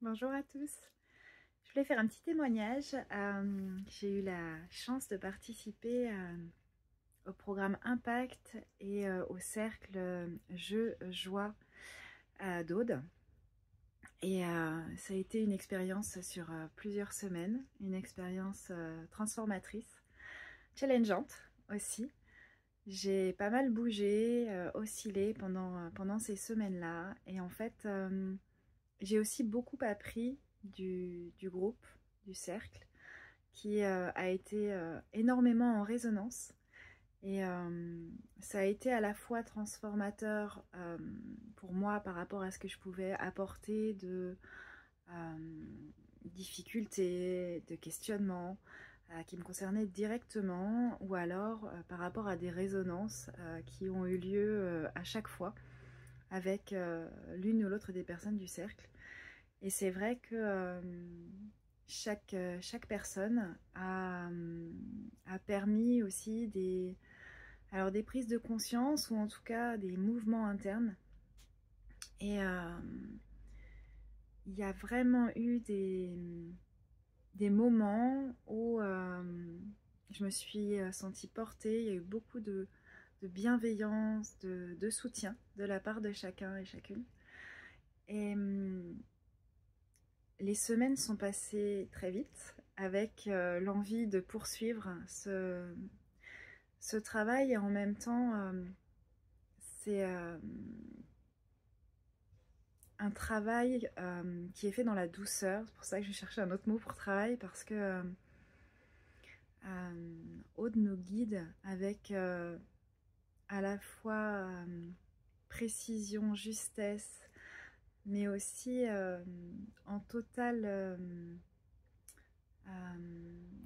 Bonjour à tous. Je voulais faire un petit témoignage. J'ai eu la chance de participer au programme Impact et au cercle Jeux Joie d'Aude. Et ça a été une expérience sur plusieurs semaines, une expérience transformatrice, challengeante aussi. J'ai pas mal bougé, oscillé pendant ces semaines-là. Et en fait, j'ai aussi beaucoup appris du groupe, du cercle, qui a été énormément en résonance. Et ça a été à la fois transformateur pour moi par rapport à ce que je pouvais apporter de difficultés, de questionnements qui me concernaient directement, ou alors par rapport à des résonances qui ont eu lieu à chaque fois avec l'une ou l'autre des personnes du cercle. Et c'est vrai que chaque personne a permis aussi des prises de conscience, ou en tout cas des mouvements internes. Et il y a vraiment eu des moments où je me suis sentie portée. Il y a eu beaucoup de bienveillance, de soutien de la part de chacun et chacune. Et les semaines sont passées très vite avec l'envie de poursuivre ce travail, et en même temps c'est un travail qui est fait dans la douceur. C'est pour ça que je cherchais un autre mot pour travail, parce que Aude nous guide avec à la fois précision, justesse, mais aussi en total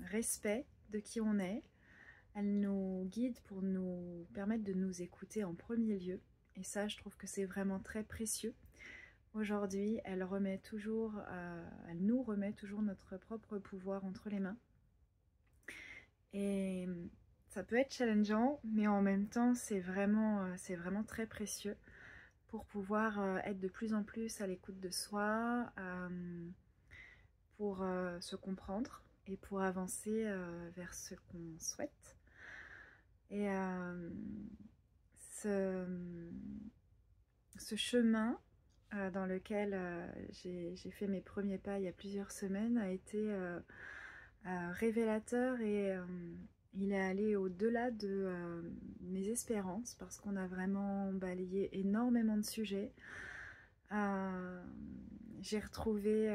respect de qui on est. Elle nous guide pour nous permettre de nous écouter en premier lieu. Et ça, je trouve que c'est vraiment très précieux. Aujourd'hui, elle nous remet toujours notre propre pouvoir entre les mains. Et ça peut être challengeant, mais en même temps, c'est vraiment très précieux pour pouvoir être de plus en plus à l'écoute de soi, pour se comprendre et pour avancer vers ce qu'on souhaite. Et ce chemin dans lequel j'ai fait mes premiers pas il y a plusieurs semaines a été révélateur, et il est allé au-delà de mes espérances, parce qu'on a vraiment balayé énormément de sujets. J'ai retrouvé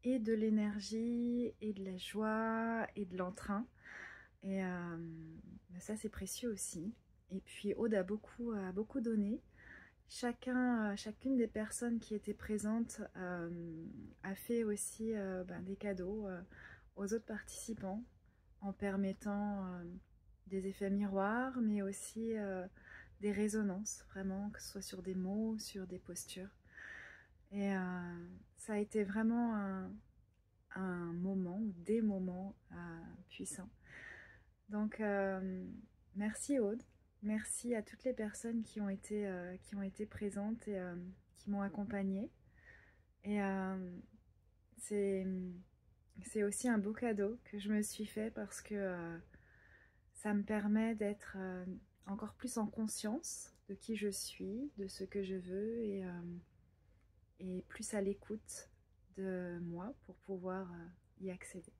et de l'énergie, et de la joie, et de l'entrain. Et ça, c'est précieux aussi. Et puis Aude a beaucoup donné. Chacune des personnes qui étaient présentes a fait aussi des cadeaux aux autres participants, en permettant des effets miroirs, mais aussi des résonances, vraiment, que ce soit sur des mots, sur des postures. Et ça a été vraiment un moment, ou des moments puissants. Donc merci Aude, merci à toutes les personnes qui ont été présentes et qui m'ont accompagnée. Et c'est aussi un beau cadeau que je me suis fait, parce que ça me permet d'être encore plus en conscience de qui je suis, de ce que je veux, et plus à l'écoute de moi pour pouvoir y accéder.